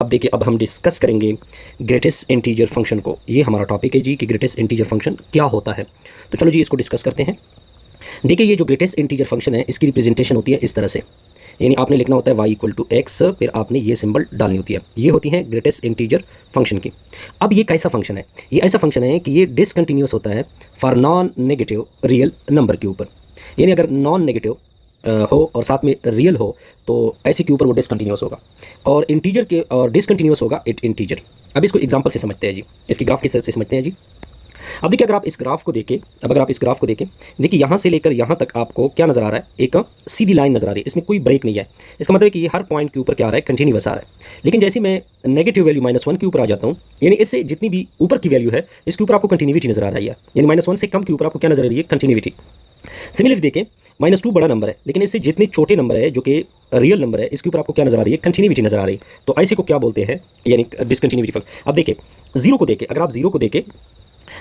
अब देखिए, अब हम डिस्कस करेंगे ग्रेटेस्ट इंटीजर फंक्शन को। ये हमारा टॉपिक है जी कि ग्रेटेस्ट इंटीजर फंक्शन क्या होता है। तो चलो जी इसको डिस्कस करते हैं। देखिए, ये जो ग्रेटेस्ट इंटीजर फंक्शन है इसकी रिप्रेजेंटेशन होती है इस तरह से, यानी आपने लिखना होता है y इक्वल टू एक्स, फिर आपने ये सिंबल डालनी होती है। ये होती है ग्रेटेस्ट इंटीजर फंक्शन की। अब ये कैसा फंक्शन है? ये ऐसा फंक्शन है कि ये डिसकंटिन्यूअस होता है for non negative real number के ऊपर। यानी अगर नॉन नेगेटिव हो और साथ में रियल हो तो ऐसे के ऊपर वो डिसकंटिन्यूअस होगा, और इंटीजर के और डिसकंटिन्यूअस होगा इट इंटीजर। अब इसको एग्जांपल से समझते हैं जी, इसकी ग्राफ के से समझते हैं जी। अब देखिए, अगर आप इस ग्राफ को देखें, देखिए यहाँ से लेकर यहाँ तक आपको क्या नज़र आ रहा है? एक सीधी लाइन नज़र आ रही है, इसमें कोई ब्रेक नहीं है। इसका मतलब है कि ये हर पॉइंट के ऊपर क्या आ रहा है? कंटिन्यूअस आ रहा है। लेकिन जैसे मैं नेगेटिव वैल्यू -1 के ऊपर आ जाता हूँ, यानी इससे जितनी भी ऊपर की वैल्यू है इसके ऊपर आपको कंटिन्यूटी नज़र आ रही है, यानी -1 से कम के ऊपर आपको क्या नज़र आ रही है? कंटिन्यूटी। सिमिलरली देखें, -2 बड़ा नंबर है, लेकिन इससे जितने छोटे नंबर है जो कि रियल नंबर है इसके ऊपर आपको क्या नज़र आ रही है? कंटिन्यूटी नज़र आ रही है। तो ऐसे को क्या बोलते हैं? यानी डिसकंटिन्यूटी फंक्शन। अब देखिए, जीरो को देखें, अगर आप जीरो को देखें,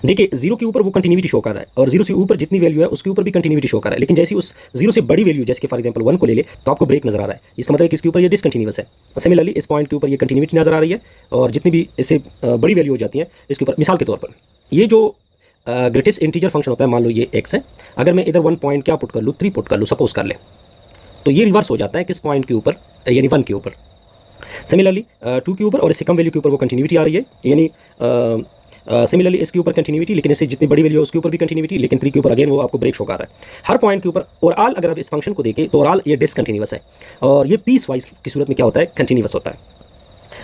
देखिए जीरो के ऊपर वो कंटिन्यूटी शो कर रहा है, और जीरो से ऊपर जितनी वैल्यू है उसके ऊपर भी कंटिन्यूटी शो कर रहा है। लेकिन जैसे उस जीरो से बड़ी वैल्यू, जैसे कि फॉर एग्जांपल 1 को ले ले, तो आपको ब्रेक नजर आ रहा है। इसका मतलब है कि इसके ऊपर ये डिसकंटिन्यूअस है। सिमिलरली इस पॉइंट के ऊपर ये कंटिन्यूटी नजर आ रही है, और जितनी भी इससे बड़ी वैल्यू हो जाती है इसके ऊपर, मिसाल के तौर पर ये जो ग्रेटेस्ट इंटीजर फंक्शन होता है, मान लो ये x है, अगर मैं इधर 1 पॉइंट क्या पुट कर लूँ? 3 पुट कर लूँ, सपोज कर ले, तो ये रिवर्स हो जाता है किस पॉइंट के ऊपर? यानी 1 के ऊपर। सिमिलरली 2 के ऊपर और इससे कम वैल्यू के ऊपर वो कंटिन्यूटी आ रही है, यानी सिमिलरली इसके ऊपर कंटिन्यूटी, लेकिन इससे जितनी बड़ी वैल्यू है उसके ऊपर भी कंटिन्यूटी, लेकिन 3 के ऊपर अगेन वो आपको ब्रेक शो कर रहा है हर पॉइंट के ऊपर। ओवरऑल अगर आप इस फंक्शन को देखें तो ओवरऑल ये डिसकंटिन्यूअस है, और ये पीस वाइज की सूरत में क्या होता है? कंटिन्यूअस होता है।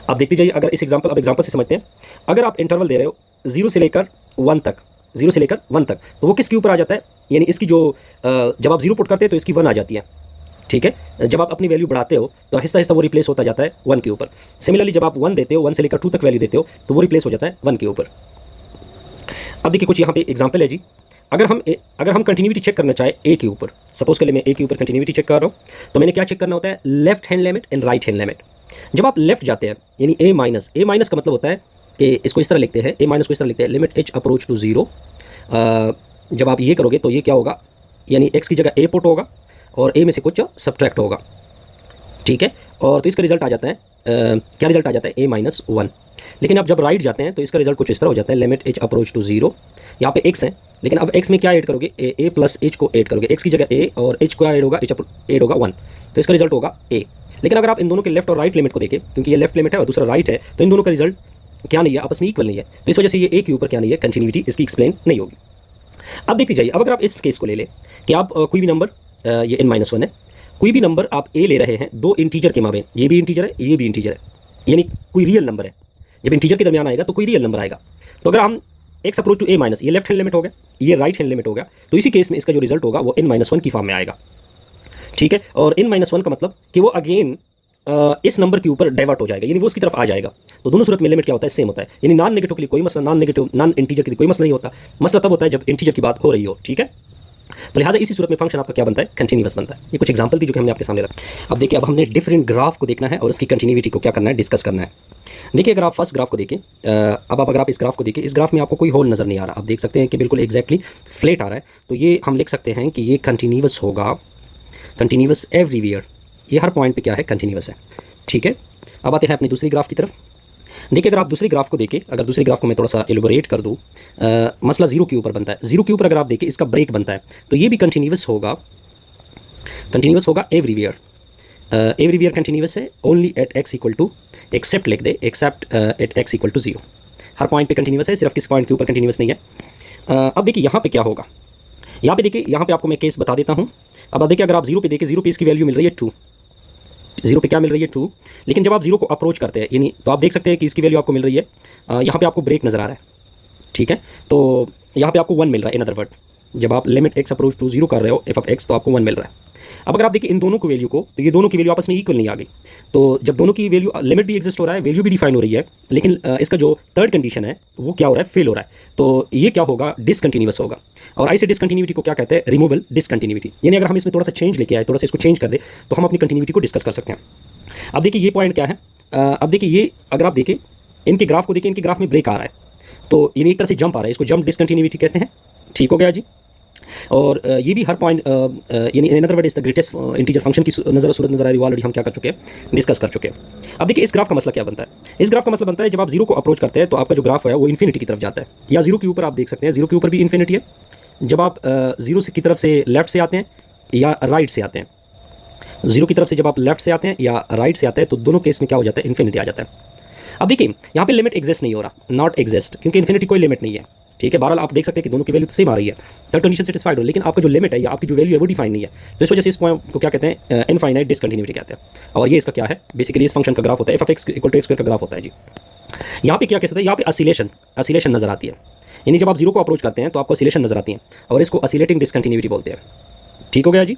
अब देखते जाइए, अगर इस एग्जांपल से समझते हैं। अगर आप इंटरवल दे रहे हो 0 से लेकर 1 तक, 0 से लेकर 1 तक, तो वो किसके ऊपर आ जाता है? यानी इसकी जो जब आप 0 पुट करते हैं तो इसकी 1 आ जाती है, ठीक है। जब आप अपनी वैल्यू बढ़ाते हो तो आहिस्ता आहिस्ता वो रिप्लेस होता जाता है 1 के ऊपर। सिमिलरली जब आप 1 देते हो, 1 से लेकर 2 तक वैल्यू देते हो, तो वो रिप्लेस हो जाता है 1 के ऊपर। अब देखिए, कुछ यहाँ पे एग्जांपल है जी। अगर हम कंटिन्यूटी चेक करना चाहे ए के ऊपर, सपोज कर ले मैं ए के ऊपर कंटिन्यूटी चेक कर रहा हूँ, तो मैंने क्या चेक करना होता है? Left hand limit and right hand limit. जब आप लेफ्ट जाते हैं, यानी ए माइनस का मतलब होता है कि इसको इस तरह लिखते हैं, ए माइनस को इस तरह लिखते हैं, लिमिट एच अप्रोच टू 0। जब आप ये करोगे तो ये क्या होगा? यानी एक्स की जगह ए पुट होगा और ए में से कुछ सब्ट्रैक्ट होगा, ठीक है। और तो इसका रिजल्ट आ जाता है क्या रिजल्ट आ जाता है? a-1। लेकिन अब जब राइट जाते हैं तो इसका रिजल्ट कुछ इस तरह हो जाता है, लिमिट एच अप्रोच टू 0। यहाँ पे x है, लेकिन अब x में क्या ऐड करोगे? a प्लस एच को ऐड करोगे, x की जगह a और h को ऐड होगा, h ऐड होगा 1, तो इसका रिजल्ट होगा a। लेकिन अगर आप इन दोनों के लेफ्ट और राइट लिमिट को देखें, क्योंकि ये लेफ्ट लिमिट है और दूसरा राइट है, तो इन दोनों का रिजल्ट क्या नहीं है? आपस में इक्वल नहीं है, तो इस वजह से ये a के ऊपर क्या नहीं है? कंटिन्यूटी इसकी एक्सप्लेन नहीं होगी। अब देखते जाइए, अब अगर आप इस केस को ले लें कि आप कोई भी नंबर, ये n-1 है, कोई भी नंबर आप a ले रहे हैं दो इंटीजर के माबेन, ये भी इंटीजर है, ये भी इंटीजर है, यानी कोई रियल नंबर है। जब इंटीजर के दरमियान आएगा तो कोई रियल नंबर आएगा। तो अगर हम x अप्रोच टू a-, ये लेफ्ट हैंड लिमिट हो गया, ये राइट हैंड लिमिट हो गया, तो इसी केस में इसका जो रिजल्ट होगा वो n-1 की फॉर्म में आएगा, ठीक है। और n-1 का मतलब कि वो अगेन इस नंबर के ऊपर डाइवर्ट हो जाएगा, यानी वो उसकी तरफ आ जाएगा। तो दोनों सूरत में लिमिट क्या होता है? सेम होता है। यानी नॉन नेगेटिव के लिए कोई मसला, नॉन इंटीजर के लिए कोई मसला नहीं होता। मसला तब होता है जब इंटीजर की बात हो रही हो, ठीक है। तो लिहाजा इसी सूरत में फंक्शन आपका क्या बनता है? कंटिन्यूअस बनता है। ये कुछ एग्जांपल थी जो कि हमने आपके सामने रखा। अब देखिए, अब हमने डिफरेंट ग्राफ को देखना है और उसकी कंटिन्यूटी को क्या करना है? डिस्कस करना है। देखिए, अगर आप फर्स्ट ग्राफ को देखें, अगर आप इस ग्राफ को देखें, इस ग्राफ में आपको कोई होल नज़र नहीं आ रहा। आप देख सकते हैं कि बिल्कुल एग्जैक्टली फ्लैट आ रहा है, तो ये हम लिख सकते हैं कि ये कंटिन्यूअस होगा, कंटिन्यूअस एवरीवेयर। ये हर पॉइंट पर क्या है? कंटिन्यूअस है, ठीक है। अब आते हैं अपनी दूसरी ग्राफ की तरफ। देखिए, अगर आप दूसरी ग्राफ को देखें, अगर दूसरी ग्राफ को मैं थोड़ा सा एलोबोरेट कर दूँ, मसला 0 के ऊपर बनता है। 0 के ऊपर अगर आप देखें इसका ब्रेक बनता है, तो ये भी कंटिन्यूअस होगा एवरीवेयर। एवरीवेयर कंटिन्यूअस है, only at x equal to, except लिख दे, except at x equal to 0। हर पॉइंट पे कंटिन्यूअस है, सिर्फ किस पॉइंट के ऊपर कंटिन्यूअस नहीं है। अब देखिए यहाँ पे क्या होगा। यहाँ पे देखिए, यहाँ पे आपको मैं केस बता देता हूँ। अब देखिए, अगर आप 0 पे देखें, 0 पे इसकी वैल्यू मिल रही है 2, 0 पे क्या मिल रही है? 2। लेकिन जब आप 0 को अप्रोच करते हैं, यानी तो आप देख सकते हैं कि इसकी वैल्यू आपको मिल रही है, यहाँ पे आपको ब्रेक नज़र आ रहा है, ठीक है। तो यहाँ पे आपको 1 मिल रहा है। इन अदर वर्ड, जब आप लिमिट x अप्रोच टू 0 कर रहे हो f ऑफ x, तो आपको 1 मिल रहा है। अब अगर आप देखिए इन दोनों की वैल्यू को, तो ये दोनों की वैल्यू आपस में इक्वल नहीं आ गई। तो जब दोनों की वैल्यू, लिमिट भी एग्जिस्ट हो रहा है, वैल्यू भी डिफाइन हो रही है, लेकिन इसका जो थर्ड कंडीशन है वो क्या हो रहा है? फेल हो रहा है। तो ये क्या होगा? डिसकंटिन्यूअस होगा। और ऐसे डिसकंटिन्यूटी को क्या कहते हैं? Removal discontinuity. यानी अगर हम इसमें थोड़ा सा चेंज लेके आए, थोड़ा सा इसको चेंज कर दे, तो हम अपनी कंटिन्यूटी को डिस्कस कर सकते हैं। अब देखिए, ये पॉइंट क्या है? अब देखिए, ये अगर आप देखें इनके ग्राफ को देखें, इनके ग्राफ में ब्रेक आ रहा है, तो यानी एक तरह से जंप आ रहा है, इसको जंप डिसकंटिन्यूटी कहते हैं, ठीक हो गया जी। और ये भी हर पॉइंट यानी in other word is the greatest integer function की सूरत नज़र आ रही है, ऑलरेडी हम क्या कर चुके हैं, डिस्कस कर चुके हैं। अब देखिए इस ग्राफ का मसला क्या बनता है। इस ग्राफ का मसला बनता है जब आप जीरो को अप्रोच करते हैं तो आपका जो ग्राफ है वो इन्फिनिटी की तरफ जाता है, या जीरो के ऊपर आप देख सकते हैं, जीरो के ऊपर भी इन्फिनिटी है। जब आप जीरो की तरफ से लेफ्ट से आते हैं या राइट से आते हैं, जीरो की तरफ से जब आप लेफ्ट से आते हैं या राइट से आते हैं तो दोनों केस में क्या हो जाता है, इन्फिनिटी आ जाता है। अब देखिए यहाँ पे लिमिट एग्जिस्ट नहीं हो रहा, नॉट एग्जिस्ट, क्योंकि इन्फिनिटी कोई लिमिट नहीं है, ठीक है। बहरहाल आप देख सकते हैं कि दोनों की वैल्यू तो सेम आ रही है, थर्ड कंडीशन सेटिस्फाइड हो, लेकिन आपका जो लिमिट है या आपकी जो वैल्यू है वो डिफाइन नहीं है। तो इस वजह से इस पॉइंट को क्या कहते हैं, इनफाइनाइट डिसकंटिन्यूटी कहते हैं। और ये इसका क्या है, बेसिकली इस फंक्शन का ग्राफ होता है, f(x) = x² का ग्राफ होता है जी। यहाँ पे क्या कह सकते हैं, यहाँ पे ऑसिलेशन नजर आती है, यानी जब आप जीरो को अप्रोच करते हैं तो आपको ऑसिलेशन नजर आती है और इसको ऑसिलेटिंग डिसकंटिन्यूटी बोलते हैं। ठीक हो गया जी।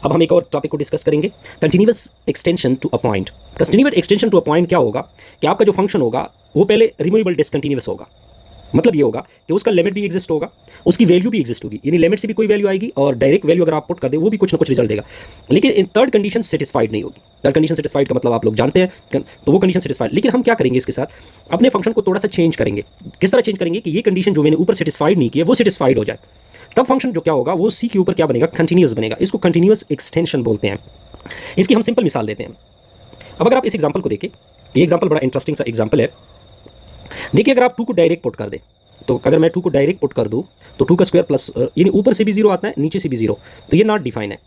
अब हम एक और टॉपिक को डिस्कस करेंगे, continuous extension to a point. Continuous extension to a point क्या होगा कि आपका जो फंक्शन होगा वो पहले रिमूवेबल डिसकंटिन्यूअस होगा। मतलब ये होगा कि उसका लिमिट भी एग्जिस्ट होगा, उसकी वैल्यू भी एग्जिस्ट होगी, यानी लिमिट से भी कोई वैल्यू आएगी और डायरेक्ट वैल्यू अगर आप पुट कर दे वो भी कुछ ना कुछ रिजल्ट देगा। लेकिन इन थर्ड कंडीशन सेटिस्फाइड नहीं होगी। थर्ड कंडीशन सेटिस्फाइड का मतलब आप लोग जानते हैं, तो वो कंडीशन सेटिस्फाइड। लेकिन हम क्या करेंगे इसके साथ, अपने फंक्शन को थोड़ा सा चेंज करेंगे। किस तरह चेंज करेंगे कि ये कंडीशन जो मैंने ऊपर सेटिस्फाइड नहीं की है वो सेटिस्फाइड हो जाए, तब फंक्शन जो क्या होगा वो सी के ऊपर क्या बनेगा, कंटिन्यूअस बनेगा। इसको कंटिन्यूअस एक्सटेंशन बोलते हैं। इसकी हम सिंपल मिसाल देते हैं। अब अगर आप इस एग्जांपल को देखें, ये एग्जांपल बड़ा इंटरेस्टिंग सा एग्जांपल है। देखिए अगर आप 2 को डायरेक्ट पुट कर दें, तो अगर मैं 2 को डायरेक्ट पुट कर दूं तो 2 का स्क्वायर प्लस, यानी ऊपर से भी 0 आता है नीचे से भी 0, तो ये नॉट डिफाइन है।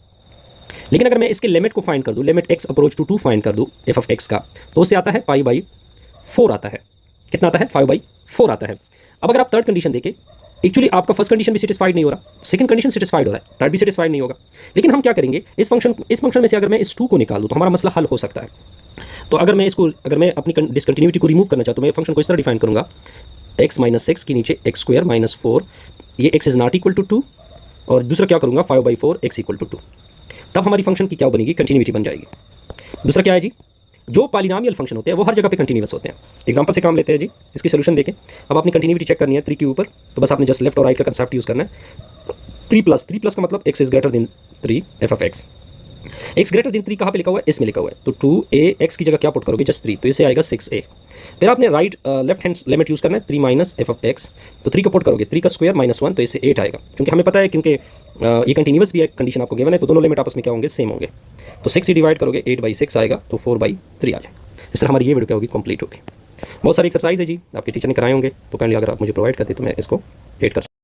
लेकिन अगर मैं इसके लिमिट को फाइंड कर दूं, limit x approach to 2 find कर दूं f(x) का, तो उससे आता है π/4 आता है। कितना आता है, 5/4 आता है। अब अगर आप थर्ड कंडीशन देखें, एक्चुअली आपका फर्स्ट कंडीशन भी सेटिस्फाइड नहीं हो रहा, सेकंड कंडीशन सेटिस्फाइड हो रहा है, थर्ड भी सेटिस्फाइड नहीं होगा। लेकिन हम क्या करेंगे, इस फंक्शन में से अगर मैं इस 2 को निकाल दूं तो हमारा मसला हल हो सकता है। तो अगर मैं अपनी डिसकंटिन्यूटी को रिमूव करना चाहता हूँ, मैं फंक्शन को इस तरह डिफाइन करूंगा, x - 6 के नीचे x² - 4, ये x is not equal to 2, और दूसरा क्या करूंगा 5/4 x = 2। तब हमारी फंक्शन की क्या बनेगी, कंटिन्यूटी बन जाएगी। दूसरा क्या है जी, जो पॉलिनोमियल फंक्शन होते हैं वो हर जगह पे कंटिन्यूअस होते हैं। एग्जांपल से काम लेते हैं जी, इसकी सोल्यूशन देखें। अब आपने कंटिन्यूटी चेक करनी है 3 के ऊपर, तो बस आपने जस्ट लेफ्ट और राइट का कंसेप्ट यूज़ करना है। 3+ का मतलब x is greater than 3 f(x). x greater than 3 कहाँ पे लिखा हुआ है, इसमें लिखा हुआ है, तो 2a(x) की जगह क्या पुट करोगे, जस्ट 3, तो इससे आएगा 6a। फिर आपने लेफ्ट हैंड लिमिट यूज़ करना है, 3 - f(x), तो 3 का पुट करोगे, 3 का स्क्वायर -1, तो इससे 8 आएगा। क्योंकि हमें पता है क्योंकि ये कंटिन्यूअस भी है, कंडीशन आपको गिवन है, तो दोनों लिमिट आपस में क्या होंगे, सेम होंगे। तो 6 से डिवाइड करोगे 8/6 आएगा, तो 4/3 आ जाए। इस तरह हमारी ये वीडियो क्या होगी, कंप्लीट होगी। बहुत सारी एक्सरसाइज है जी, आपके टीचर ने कराए होंगे, तो काइंडली अगर आप मुझे प्रोवाइड करते तो मैं इसको एड कर